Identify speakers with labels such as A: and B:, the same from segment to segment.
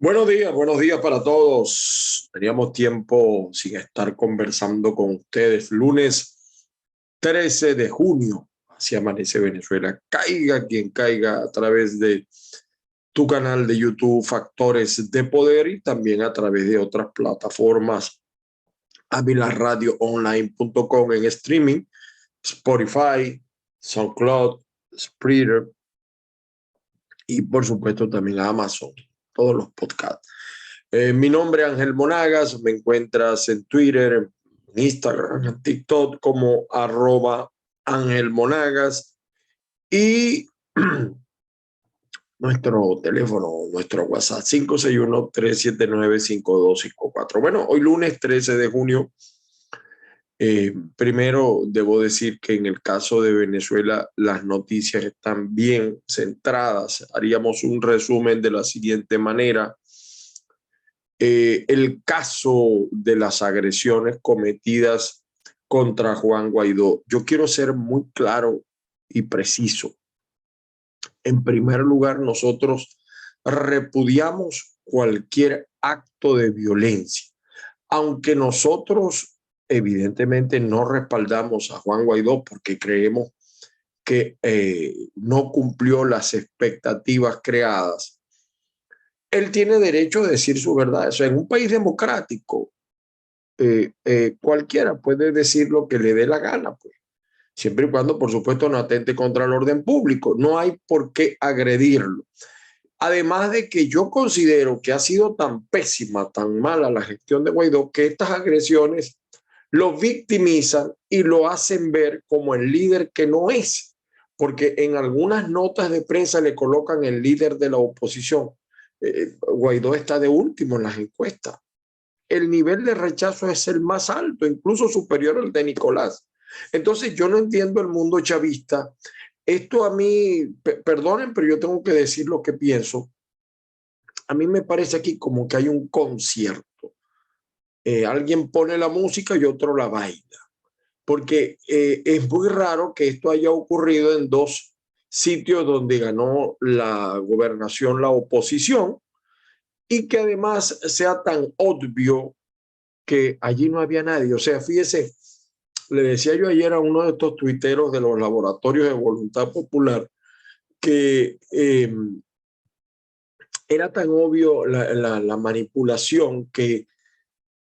A: Buenos días para todos. Teníamos tiempo sin estar conversando con ustedes. Lunes 13 de junio, así amanece Venezuela. Caiga quien caiga a través de tu canal de YouTube Factores de Poder y también a través de otras plataformas, avilaradioonline.com en streaming, Spotify, SoundCloud, Spreaker y por supuesto también a Amazon, todos los podcasts. Mi nombre es Ángel Monagas, me encuentras en Twitter, en Instagram, en TikTok como @Ángel Monagas y nuestro teléfono, nuestro WhatsApp 561-379-5254. Bueno, hoy lunes 13 de junio. Primero debo decir que en el caso de Venezuela las noticias están bien centradas. Haríamos un resumen de la siguiente manera. El caso de las agresiones cometidas contra Juan Guaidó. Yo quiero ser muy claro y preciso. En primer lugar, nosotros repudiamos cualquier acto de violencia, aunque nosotros evidentemente no respaldamos a Juan Guaidó porque creemos que no cumplió las expectativas creadas. Él tiene derecho a decir su verdad. Eso en un país democrático, cualquiera puede decir lo que le dé la gana, pues, siempre y cuando, por supuesto, no atente contra el orden público. No hay por qué agredirlo. Además de que yo considero que ha sido tan pésima, tan mala la gestión de Guaidó, que estas agresiones lo victimizan y lo hacen ver como el líder que no es, porque en algunas notas de prensa le colocan el líder de la oposición. Guaidó está de último en las encuestas. El nivel de rechazo es el más alto, incluso superior al de Nicolás. Entonces yo no entiendo el mundo chavista. Esto a mí, perdonen, pero yo tengo que decir lo que pienso. A mí me parece aquí como que hay un concierto. Alguien pone la música y otro la baila. Porque es muy raro que esto haya ocurrido en dos sitios donde ganó la gobernación la oposición y que además sea tan obvio que allí no había nadie. O sea, fíjese, le decía yo ayer a uno de estos tuiteros de los laboratorios de Voluntad Popular que era tan obvio la manipulación que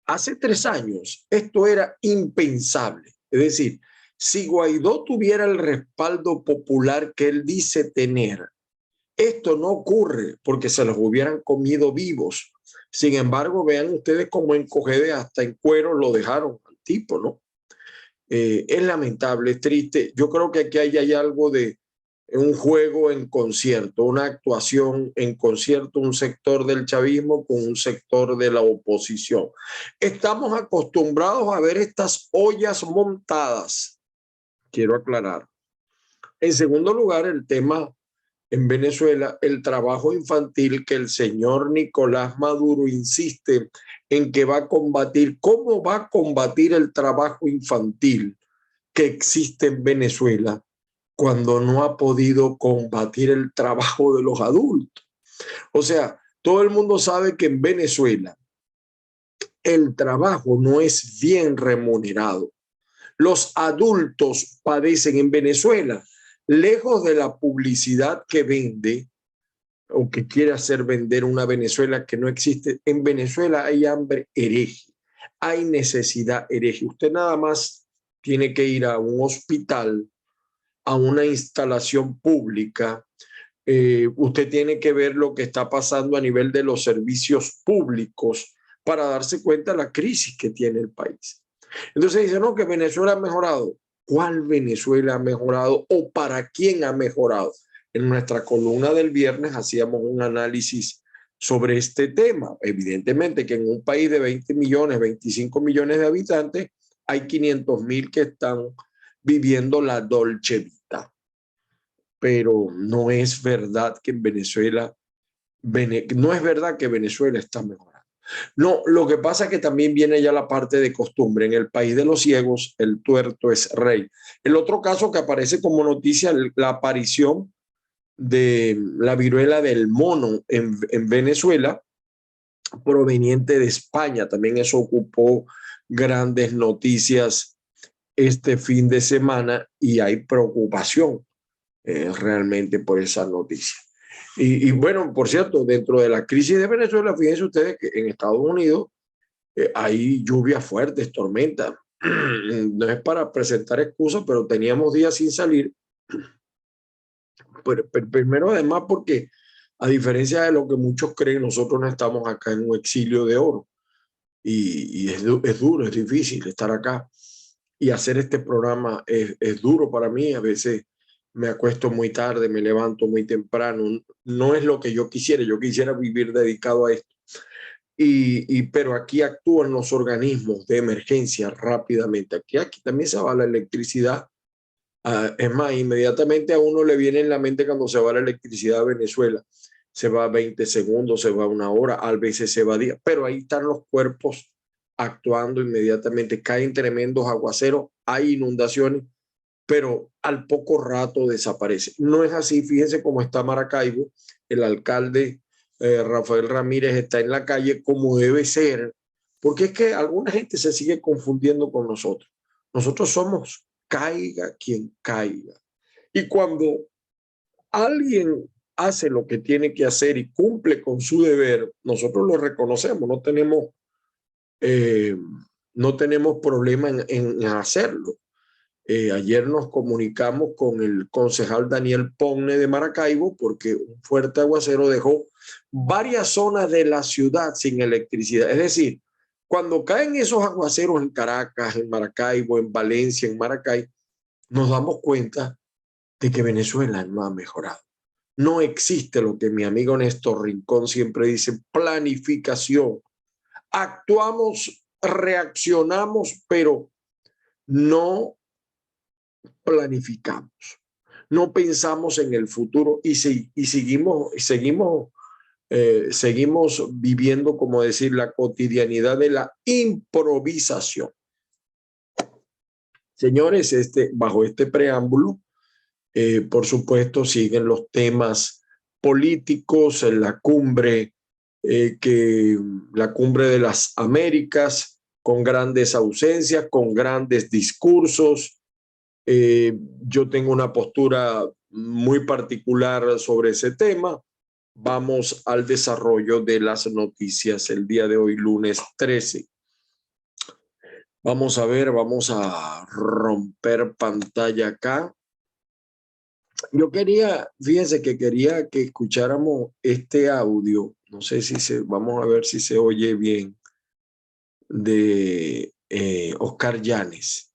A: hace 3 años esto era impensable. Es decir, si Guaidó tuviera el respaldo popular que él dice tener, esto no ocurre porque se los hubieran comido vivos. Sin embargo, vean ustedes cómo en Cogede hasta en cuero lo dejaron al tipo, ¿no? Es lamentable, es triste. Yo creo que aquí hay algo de un juego en concierto, una actuación en concierto, un sector del chavismo con un sector de la oposición. Estamos acostumbrados a ver estas ollas montadas, quiero aclarar. En segundo lugar, el tema en Venezuela, el trabajo infantil que el señor Nicolás Maduro insiste en que va a combatir. ¿Cómo va a combatir el trabajo infantil que existe en Venezuela cuando no ha podido combatir el trabajo de los adultos? O sea, todo el mundo sabe que en Venezuela el trabajo no es bien remunerado. Los adultos padecen en Venezuela, lejos de la publicidad que vende o que quiere hacer vender una Venezuela que no existe. En Venezuela hay hambre hereje, hay necesidad hereje. Usted nada más tiene que ir a un hospital, a una instalación pública. Usted tiene que ver lo que está pasando a nivel de los servicios públicos para darse cuenta de la crisis que tiene el país. Entonces dice, no, que Venezuela ha mejorado. ¿Cuál Venezuela ha mejorado o para quién ha mejorado? En nuestra columna del viernes hacíamos un análisis sobre este tema. Evidentemente que en un país de 20 millones, 25 millones de habitantes, hay 500.000 que están viviendo la dolce vita. Pero no es verdad que en Venezuela, no es verdad que Venezuela está mejorando. No, lo que pasa es que también viene ya la parte de costumbre. En el país de los ciegos, el tuerto es rey. El otro caso que aparece como noticia, la aparición de la viruela del mono en Venezuela, proveniente de España. También eso ocupó grandes noticias este fin de semana y hay preocupación realmente por esa noticia. Y bueno, por cierto, dentro de la crisis de Venezuela, fíjense ustedes que en Estados Unidos hay lluvias fuertes, tormentas. No es para presentar excusas, pero teníamos días sin salir. Pero primero, además, porque a diferencia de lo que muchos creen, nosotros no estamos acá en un exilio de oro. Y es duro, es difícil estar acá. Y hacer este programa es duro para mí. A veces me acuesto muy tarde, me levanto muy temprano. No es lo que yo quisiera. Yo quisiera vivir dedicado a esto. Pero aquí actúan los organismos de emergencia rápidamente. Aquí también se va la electricidad. Es más, inmediatamente a uno le viene en la mente cuando se va la electricidad a Venezuela. Se va 20 segundos, se va una hora, a veces se va días, pero ahí están los cuerpos actuando inmediatamente. Caen tremendos aguaceros, hay inundaciones, pero al poco rato desaparece. No es así, fíjense cómo está Maracaibo. El alcalde Rafael Ramírez está en la calle como debe ser, porque es que alguna gente se sigue confundiendo con nosotros. Nosotros somos caiga quien caiga. Y cuando alguien hace lo que tiene que hacer y cumple con su deber, nosotros lo reconocemos, eh, no tenemos problema en hacerlo. Ayer nos comunicamos con el concejal Daniel Ponne de Maracaibo porque un fuerte aguacero dejó varias zonas de la ciudad sin electricidad. Es decir, cuando caen esos aguaceros en Caracas, en Maracaibo, en Valencia, en Maracay, nos damos cuenta de que Venezuela no ha mejorado. No existe lo que mi amigo Néstor Rincón siempre dice, planificación. Actuamos, reaccionamos, pero no planificamos. No pensamos en el futuro y seguimos viviendo, como decir, la cotidianidad de la improvisación. Señores, bajo este preámbulo, por supuesto, siguen los temas políticos en la cumbre, la cumbre de las Américas, con grandes ausencias, con grandes discursos. Yo tengo una postura muy particular sobre ese tema. Vamos al desarrollo de las noticias el día de hoy, lunes 13. Vamos a ver, vamos a romper pantalla acá. Yo fíjense que quería que escucháramos este audio, no sé vamos a ver si se oye bien, de Oscar Llanes,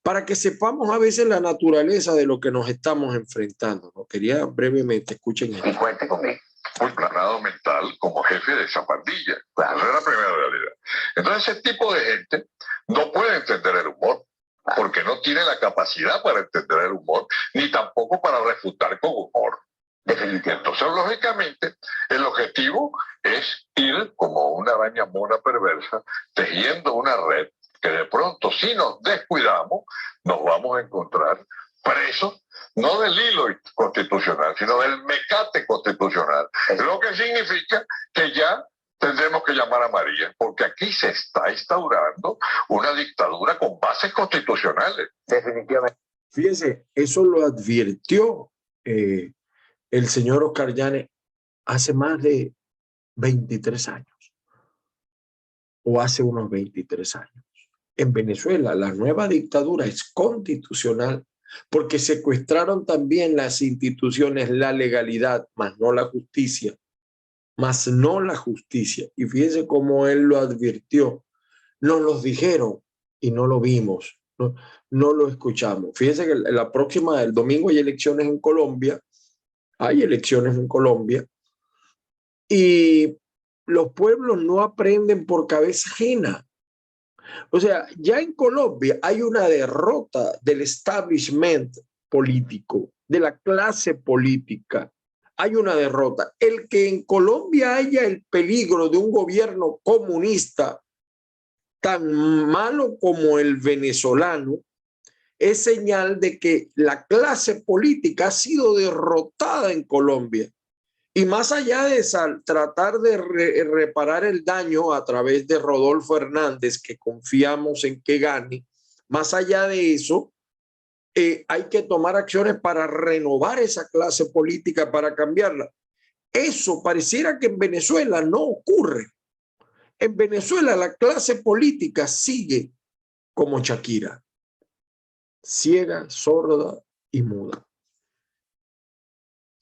A: para que sepamos a veces la naturaleza de lo que nos estamos enfrentando, ¿no? Quería brevemente, escuchen esto.
B: Y cuente conmigo. Muy planado mental como jefe de esa pandilla. Claro. Esa es la primera realidad. Entonces ese tipo de gente no puede entender el humor, porque no tiene la capacidad para entender el humor, ni tampoco para refutar con humor. Definitivamente. Entonces, lógicamente, el objetivo es ir como una araña mona perversa, tejiendo una red que de pronto, si nos descuidamos, nos vamos a encontrar presos, no del hilo constitucional, sino del mecate constitucional. Lo que significa que ya tendremos que llamar a María, porque aquí se está instaurando una dictadura con bases constitucionales.
A: Definitivamente. Fíjense, eso lo advirtió el señor Oscar Llanes hace más de 23 años, o hace unos 23 años. En Venezuela, la nueva dictadura es constitucional porque secuestraron también las instituciones, la legalidad, más no la justicia. Más no la justicia. Y fíjense cómo él lo advirtió. Nos los dijeron y no lo vimos, no lo escuchamos. Fíjense que la próxima, el domingo hay elecciones en Colombia, y los pueblos no aprenden por cabeza ajena. O sea, ya en Colombia hay una derrota del establishment político, de la clase política. Hay una derrota. El que en Colombia haya el peligro de un gobierno comunista tan malo como el venezolano es señal de que la clase política ha sido derrotada en Colombia Y más allá de tratar de reparar el daño a través de Rodolfo Hernández, que confiamos en que gane, más allá de eso, hay que tomar acciones para renovar esa clase política, para cambiarla. Eso pareciera que en Venezuela no ocurre. En Venezuela la clase política sigue como Shakira, ciega, sorda y muda,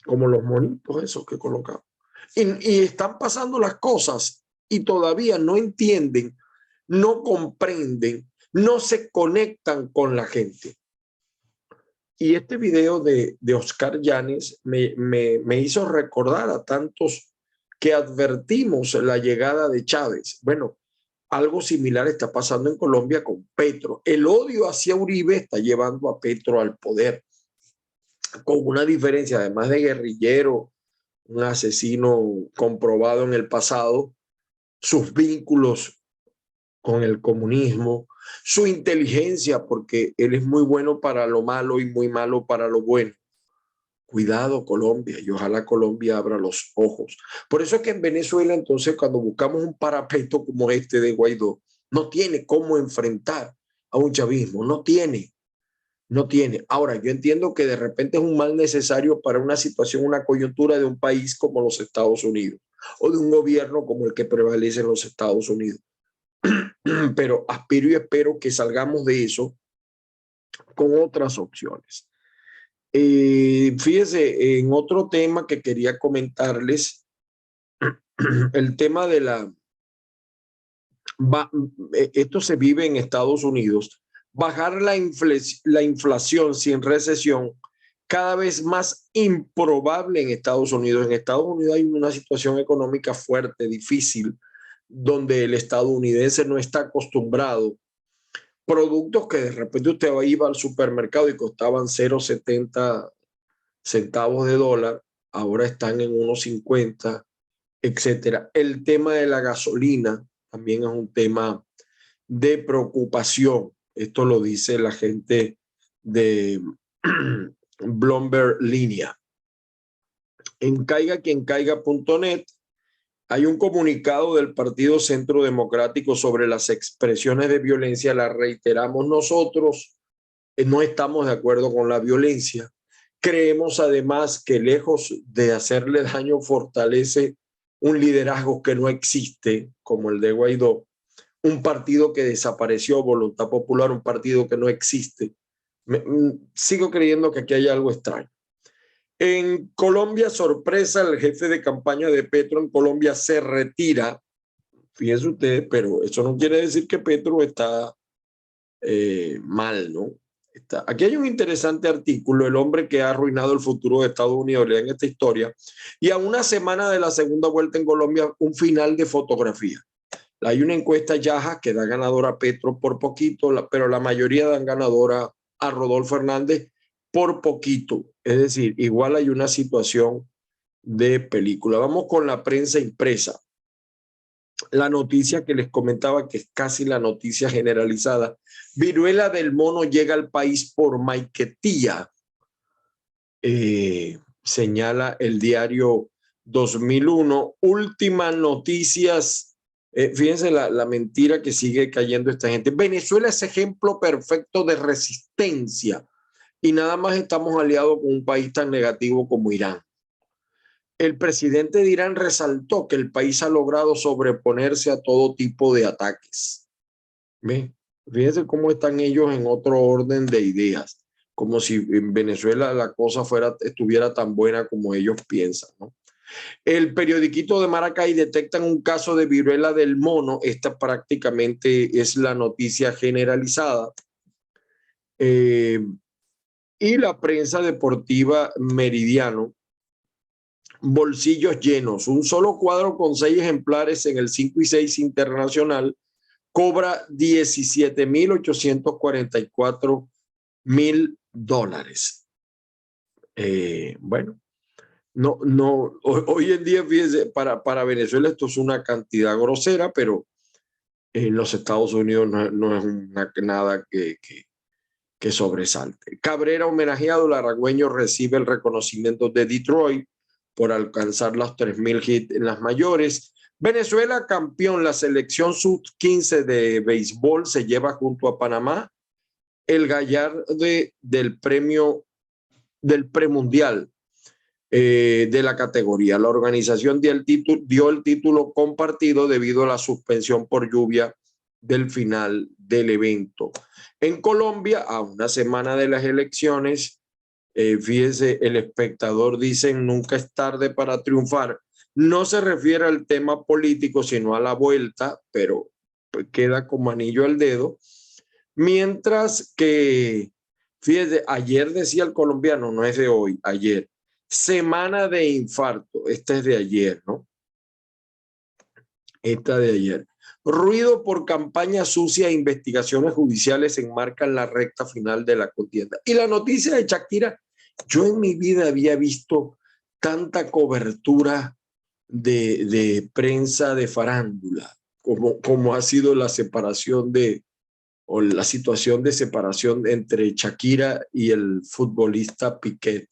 A: como los monitos esos que colocamos. Y están pasando las cosas y todavía no entienden, no comprenden, no se conectan con la gente. Y este video de Oscar Yáñez me hizo recordar a tantos que advertimos la llegada de Chávez. Bueno, algo similar está pasando en Colombia con Petro. El odio hacia Uribe está llevando a Petro al poder, con una diferencia, además de guerrillero, un asesino comprobado en el pasado, sus vínculos con el comunismo, su inteligencia, porque él es muy bueno para lo malo y muy malo para lo bueno. Cuidado, Colombia, y ojalá Colombia abra los ojos. Por eso es que en Venezuela, entonces, cuando buscamos un parapeto como este de Guaidó, no tiene cómo enfrentar a un chavismo, no tiene. Ahora, yo entiendo que de repente es un mal necesario para una situación, una coyuntura de un país como los Estados Unidos o de un gobierno como el que prevalece en los Estados Unidos. Pero aspiro y espero que salgamos de eso con otras opciones. Fíjese, en otro tema que quería comentarles, el tema de esto se vive en Estados Unidos, bajar la inflación sin recesión, cada vez más improbable en Estados Unidos. En Estados Unidos hay una situación económica fuerte, difícil, donde el estadounidense no está acostumbrado. Productos que de repente usted iba al supermercado y costaban 0,70 centavos de dólar, ahora están en 1,50, etcétera. El tema de la gasolina también es un tema de preocupación. Esto lo dice la gente de Bloomberg Línea. En caigaquiencaiga.net hay un comunicado del Partido Centro Democrático sobre las expresiones de violencia. La reiteramos nosotros, no estamos de acuerdo con la violencia. Creemos además que lejos de hacerle daño fortalece un liderazgo que no existe, como el de Guaidó, un partido que desapareció, Voluntad Popular, un partido que no existe. Sigo creyendo que aquí hay algo extraño. En Colombia, sorpresa, el jefe de campaña de Petro en Colombia se retira. Fíjense ustedes, pero eso no quiere decir que Petro está mal, ¿no? Aquí hay un interesante artículo, el hombre que ha arruinado el futuro de Estados Unidos, lean esta historia, y a una semana de la segunda vuelta en Colombia, un final de fotografía. Hay una encuesta Yaja que da ganadora a Petro por poquito, pero la mayoría dan ganadora a Rodolfo Hernández por poquito. Es decir, igual hay una situación de película. Vamos con la prensa impresa. La noticia que les comentaba, que es casi la noticia generalizada. Viruela del mono llega al país por Maiquetía, señala el diario 2001. Últimas noticias. Fíjense la mentira que sigue cayendo esta gente. Venezuela es ejemplo perfecto de resistencia y nada más estamos aliados con un país tan negativo como Irán. El presidente de Irán resaltó que el país ha logrado sobreponerse a todo tipo de ataques. ¿Ve? Fíjense cómo están ellos en otro orden de ideas, como si en Venezuela la cosa estuviera tan buena como ellos piensan, ¿no? El periodiquito de Maracay detectan un caso de viruela del mono. Esta prácticamente es la noticia generalizada. Y la prensa deportiva Meridiano, bolsillos llenos. Un solo cuadro con 6 ejemplares en el 5 y 6 internacional cobra $17,844,000. Bueno, no, hoy en día, fíjense, para Venezuela esto es una cantidad grosera, pero en los Estados Unidos no es nada que sobresalte. Cabrera homenajeado, el aragüeño recibe el reconocimiento de Detroit. por alcanzar los 3.000 hits en las mayores. Venezuela campeón, la selección sub-15 de béisbol se lleva junto a Panamá el gallardo del premio del premundial de la categoría. La organización dio el título compartido debido a la suspensión por lluvia del final del evento. En Colombia, a una semana de las elecciones, fíjese, el espectador dice nunca es tarde para triunfar. No se refiere al tema político, sino a la vuelta, pero pues, queda como anillo al dedo. Mientras que, fíjese, ayer decía el colombiano, no es de hoy, ayer, semana de infarto. Esta es de ayer, ¿no? Esta de ayer. Ruido por campaña sucia e investigaciones judiciales enmarcan la recta final de la contienda. Y la noticia de Shakira, yo en mi vida había visto tanta cobertura de prensa de farándula como ha sido la separación o la situación de separación entre Shakira y el futbolista Piqué.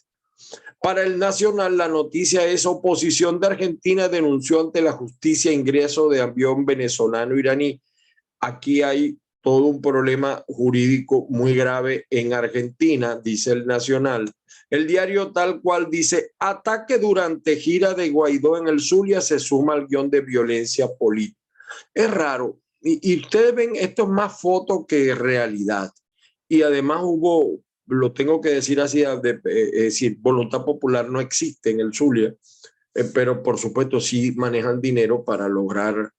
A: Para el Nacional, la noticia es: oposición de Argentina denunció ante la justicia ingreso de avión venezolano-iraní. Aquí hay todo un problema jurídico muy grave en Argentina, dice el Nacional. El diario Tal Cual dice: ataque durante gira de Guaidó en el Zulia se suma al guión de violencia política. Es raro. Y ustedes ven, esto es más foto que realidad. Y además hubo, lo tengo que decir así, es decir, voluntad popular no existe en el Zulia, pero por supuesto sí manejan dinero para lograr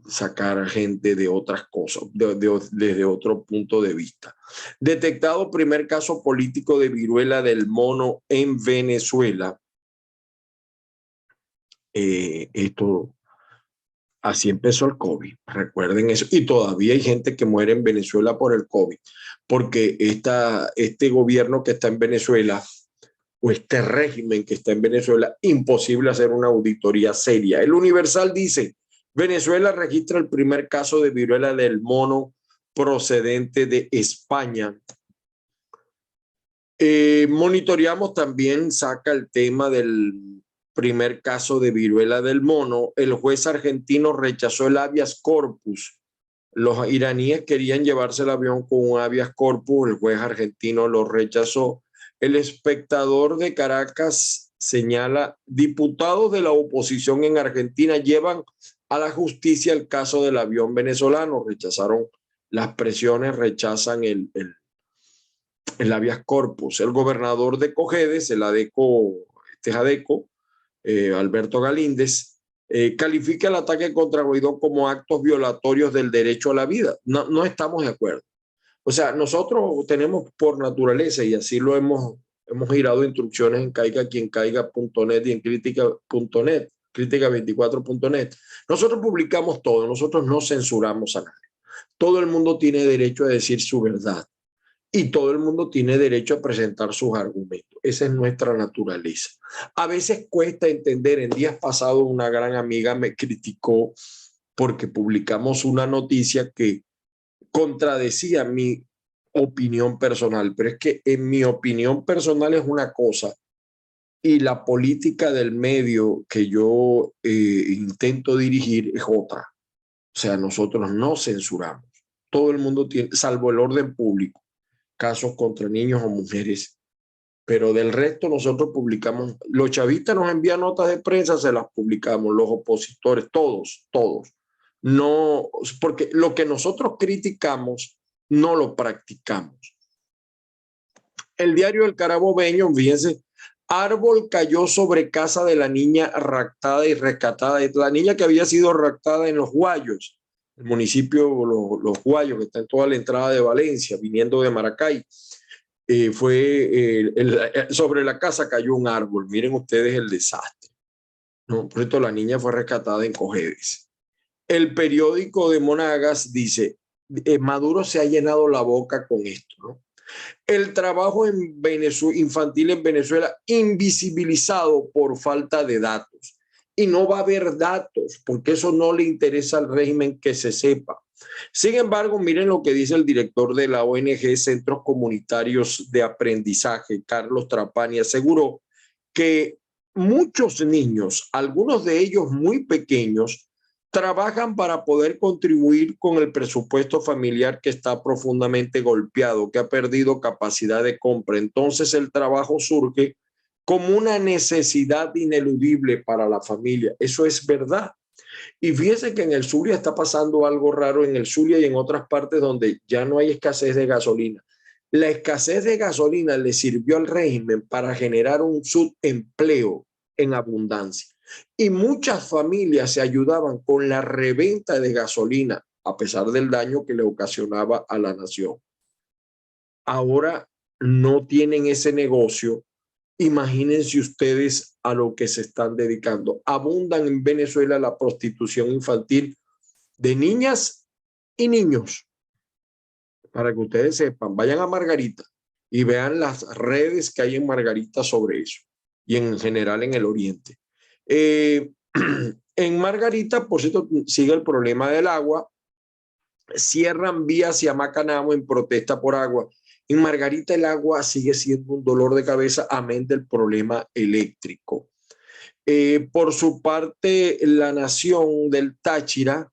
A: sacar gente de otras cosas, desde otro punto de vista. Detectado primer caso político de viruela del mono en Venezuela. Esto... Así empezó el COVID, recuerden eso. Y todavía hay gente que muere en Venezuela por el COVID, porque este gobierno que está en Venezuela, o este régimen que está en Venezuela, imposible hacer una auditoría seria. El Universal dice: Venezuela registra el primer caso de viruela del mono procedente de España. Monitoreamos también, saca el tema del primer caso de viruela del mono. El juez argentino rechazó el habeas corpus. Los iraníes querían llevarse el avión con un habeas corpus, el juez argentino lo rechazó. El Espectador de Caracas señala: diputados de la oposición en Argentina llevan a la justicia el caso del avión venezolano. Rechazaron las presiones, rechazan el habeas corpus. El gobernador de Cojedes, el Jadeco, Alberto Galíndez, califica el ataque contra Guaidó como actos violatorios del derecho a la vida. No estamos de acuerdo. O sea, nosotros tenemos por naturaleza, y así lo hemos girado instrucciones en caigaquiencaiga.net y en crítica.net, crítica24.net. Nosotros publicamos todo, nosotros no censuramos a nadie. Todo el mundo tiene derecho a decir su verdad. Y todo el mundo tiene derecho a presentar sus argumentos. Esa es nuestra naturaleza. A veces cuesta entender. En días pasados una gran amiga me criticó porque publicamos una noticia que contradecía mi opinión personal. Pero es que en mi opinión personal es una cosa y la política del medio que yo intento dirigir es otra. O sea, nosotros no censuramos. Todo el mundo tiene, salvo el orden público, casos contra niños o mujeres, pero del resto nosotros publicamos. Los chavistas nos envían notas de prensa, se las publicamos, los opositores, todos. No, porque lo que nosotros criticamos no lo practicamos. El diario El Carabobeño, fíjense: árbol cayó sobre casa de la niña raptada y rescatada. La niña que había sido raptada en Los Guayos, el municipio Los Guayos, que está en toda la entrada de Valencia, viniendo de Maracay. Sobre la casa cayó un árbol. Miren ustedes el desastre, ¿no? Por esto la niña fue rescatada en Cojedes. El periódico de Monagas dice: Maduro se ha llenado la boca con esto, ¿no? El trabajo infantil en Venezuela invisibilizado por falta de datos. Y no va a haber datos, porque eso no le interesa al régimen que se sepa. Sin embargo, miren lo que dice el director de la ONG Centros Comunitarios de Aprendizaje, Carlos Trapani. Aseguró que muchos niños, algunos de ellos muy pequeños, trabajan para poder contribuir con el presupuesto familiar que está profundamente golpeado, que ha perdido capacidad de compra. Entonces el trabajo surge como una necesidad ineludible para la familia. Eso es verdad. Y fíjense que en el Zulia está pasando algo raro, en el Zulia y en otras partes donde ya no hay escasez de gasolina. La escasez de gasolina le sirvió al régimen para generar un subempleo en abundancia. Y muchas familias se ayudaban con la reventa de gasolina, a pesar del daño que le ocasionaba a la nación. Ahora no tienen ese negocio. Imagínense ustedes a lo que se están dedicando. Abundan en Venezuela la prostitución infantil de niñas y niños. Para que ustedes sepan, vayan a Margarita y vean las redes que hay en Margarita sobre eso y en general en el Oriente. En Margarita, por cierto, sigue el problema del agua. Cierran vías hacia Macanamo en protesta por agua. En Margarita el agua sigue siendo un dolor de cabeza, amén del problema eléctrico. Por su parte, la nación del Táchira,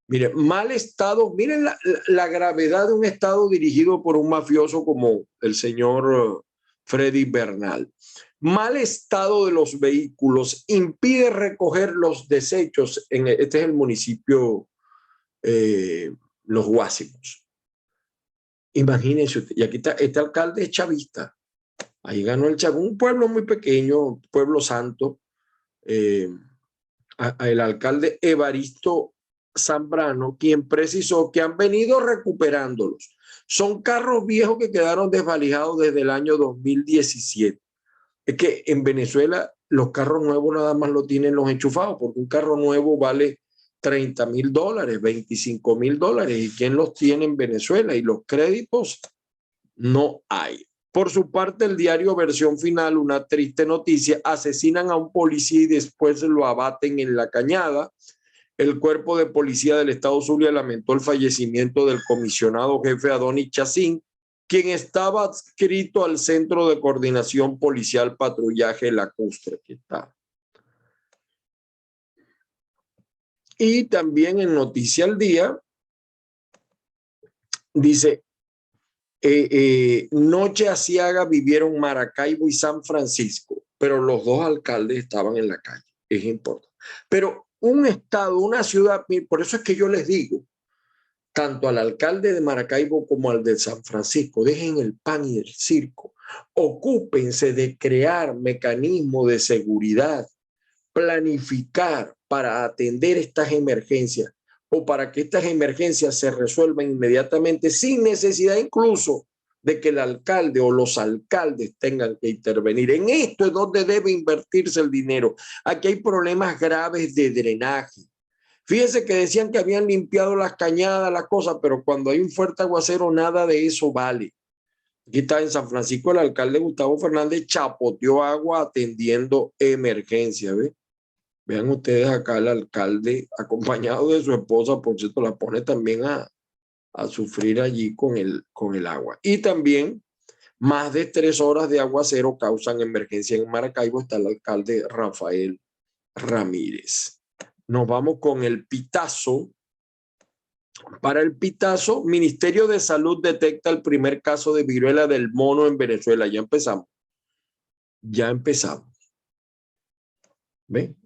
A: miren, mal estado, miren la gravedad de un estado dirigido por un mafioso como el señor Freddy Bernal. Mal estado de los vehículos impide recoger los desechos. Este es el municipio Los Guásimos. Imagínense usted, y aquí está, este alcalde es chavista. Ahí ganó el Chavo, un pueblo muy pequeño, pueblo santo. El alcalde Evaristo Zambrano, quien precisó que han venido recuperándolos. Son carros viejos que quedaron desvalijados desde el año 2017. Es que en Venezuela los carros nuevos nada más lo tienen los enchufados, porque un carro nuevo vale $30,000, $25,000. ¿Y quién los tiene en Venezuela? Y los créditos no hay. Por su parte, el diario Versión Final, una triste noticia: asesinan a un policía y después lo abaten en la cañada. El cuerpo de policía del estado Zulia lamentó el fallecimiento del comisionado jefe Adonis Chacín, quien estaba adscrito al Centro de Coordinación Policial Patrullaje Lacustre. Aquí está. Y también en Noticia al Día dice: Noche aciaga vivieron Maracaibo y San Francisco, pero los dos alcaldes estaban en la calle. Es importante. Pero un estado, una ciudad, por eso es que yo les digo, tanto al alcalde de Maracaibo como al de San Francisco, dejen el pan y el circo, ocúpense de crear mecanismos de seguridad, planificar para atender estas emergencias o para que estas emergencias se resuelvan inmediatamente sin necesidad incluso de que el alcalde o los alcaldes tengan que intervenir. En esto es donde debe invertirse el dinero. Aquí hay problemas graves de drenaje. Fíjense que decían que habían limpiado las cañadas, las cosas, pero cuando hay un fuerte aguacero, nada de eso vale. Aquí está en San Francisco, el alcalde Gustavo Fernández chapoteó agua atendiendo emergencias. ¿Ve? Vean ustedes acá el alcalde acompañado de su esposa, por cierto, la pone también a sufrir allí con el agua. Y también más de 3 horas de aguacero causan emergencia en Maracaibo. Está el alcalde Rafael Ramírez. Nos vamos con el pitazo. Para el pitazo, Ministerio de Salud detecta el primer caso de viruela del mono en Venezuela. Ya empezamos. Ya empezamos. ¿Ven?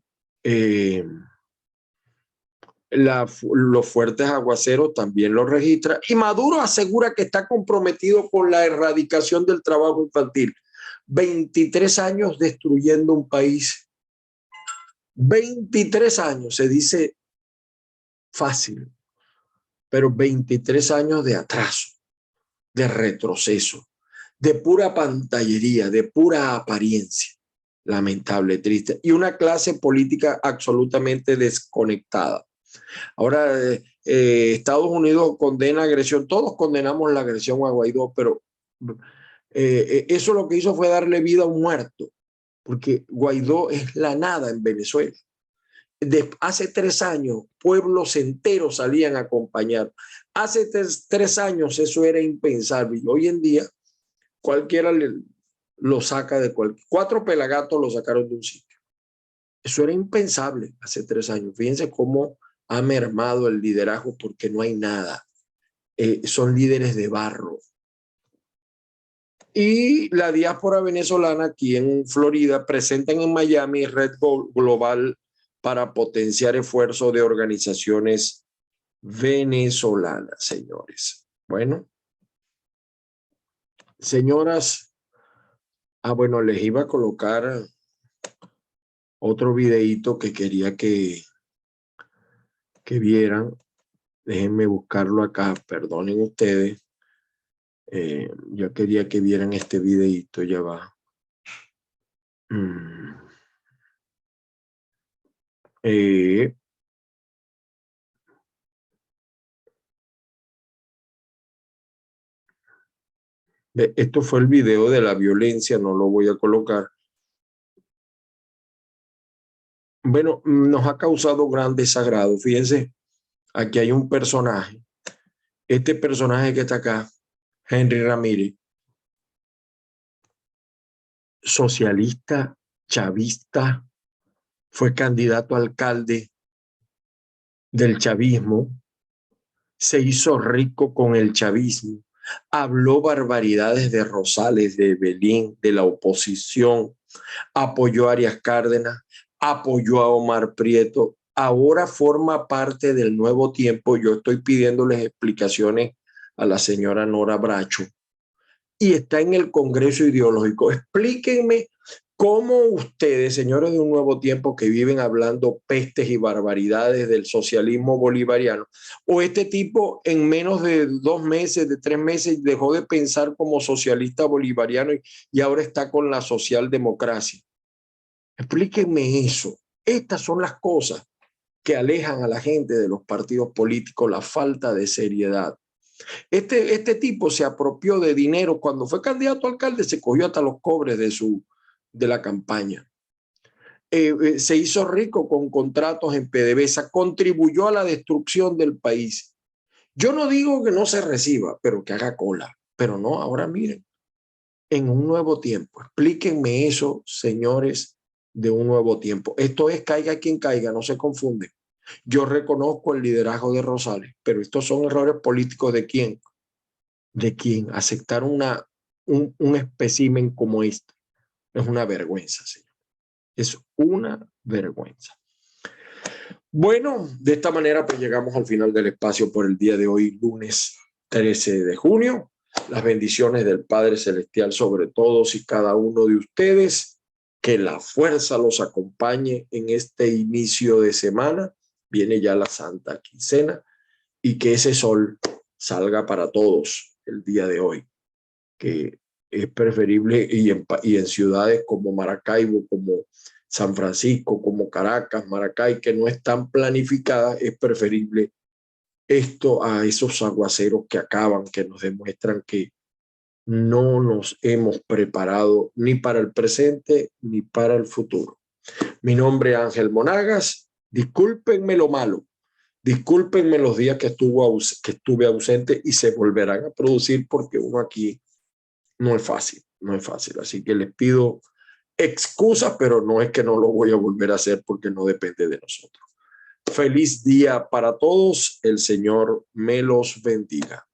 A: Los fuertes aguaceros también lo registra. Y Maduro asegura que está comprometido con la erradicación del trabajo infantil. 23 años destruyendo un país. 23 años, se dice fácil, pero 23 años de atraso, de retroceso, de pura pantallería, de pura apariencia. Lamentable, triste. Y una clase política absolutamente desconectada. Ahora, Estados Unidos condena agresión. Todos condenamos la agresión a Guaidó, pero eso lo que hizo fue darle vida a un muerto, porque Guaidó es la nada en Venezuela. Hace 3 años, pueblos enteros salían a acompañar. Hace 3 años eso era impensable. Y hoy en día, cualquiera lo saca de cualquier. 4 pelagatos lo sacaron de un sitio. Eso era impensable hace 3 años. Fíjense cómo ha mermado el liderazgo porque no hay nada. Son líderes de barro. Y la diáspora venezolana aquí en Florida presentan en Miami Red Global para potenciar esfuerzos de organizaciones venezolanas, señores. Bueno, señoras, bueno, les iba a colocar otro videíto que quería que vieran. Déjenme buscarlo acá, perdonen ustedes. Yo quería que vieran este videíto, ya va. Esto fue el video de la violencia, no lo voy a colocar. Bueno, nos ha causado gran desagrado. Fíjense, aquí hay un personaje. Este personaje que está acá, Henry Ramírez, socialista, chavista, fue candidato a alcalde del chavismo, se hizo rico con el chavismo, habló barbaridades de Rosales, de Belín, de la oposición, apoyó a Arias Cárdenas, apoyó a Omar Prieto, ahora forma parte del Nuevo Tiempo. Yo estoy pidiéndoles explicaciones a la señora Nora Bracho y está en el Congreso Ideológico. Explíquenme cómo ustedes, señores de Un Nuevo Tiempo, que viven hablando pestes y barbaridades del socialismo bolivariano, o este tipo en menos de 2 meses, de 3 meses, dejó de pensar como socialista bolivariano y ahora está con la socialdemocracia. Explíquenme eso. Estas son las cosas que alejan a la gente de los partidos políticos, la falta de seriedad. Este tipo se apropió de dinero. Cuando fue candidato a alcalde se cogió hasta los cobres de la campaña. Se hizo rico con contratos en PDVSA, contribuyó a la destrucción del país. Yo no digo que no se reciba, pero que haga cola. Pero no, ahora miren, en Un Nuevo Tiempo. Explíquenme eso, señores de Un Nuevo Tiempo. Esto es caiga quien caiga, no se confunde. Yo reconozco el liderazgo de Rosales, pero estos son errores políticos de quién. ¿De quién? Aceptar un espécimen como este es una vergüenza, señor. Es una vergüenza. Bueno, de esta manera pues llegamos al final del espacio por el día de hoy, lunes 13 de junio. Las bendiciones del Padre Celestial sobre todos y cada uno de ustedes. Que la fuerza los acompañe en este inicio de semana. Viene ya la Santa Quincena y que ese sol salga para todos el día de hoy. Que es preferible y en ciudades como Maracaibo, como San Francisco, como Caracas, Maracay, que no están planificadas, es preferible esto a esos aguaceros que acaban, que nos demuestran que no nos hemos preparado ni para el presente ni para el futuro. Mi nombre es Ángel Monagas. Discúlpenme lo malo. Discúlpenme los días que estuve ausente y se volverán a producir porque uno aquí no es fácil, no es fácil. Así que les pido excusas, pero no es que no lo voy a volver a hacer porque no depende de nosotros. Feliz día para todos. El Señor me los bendiga.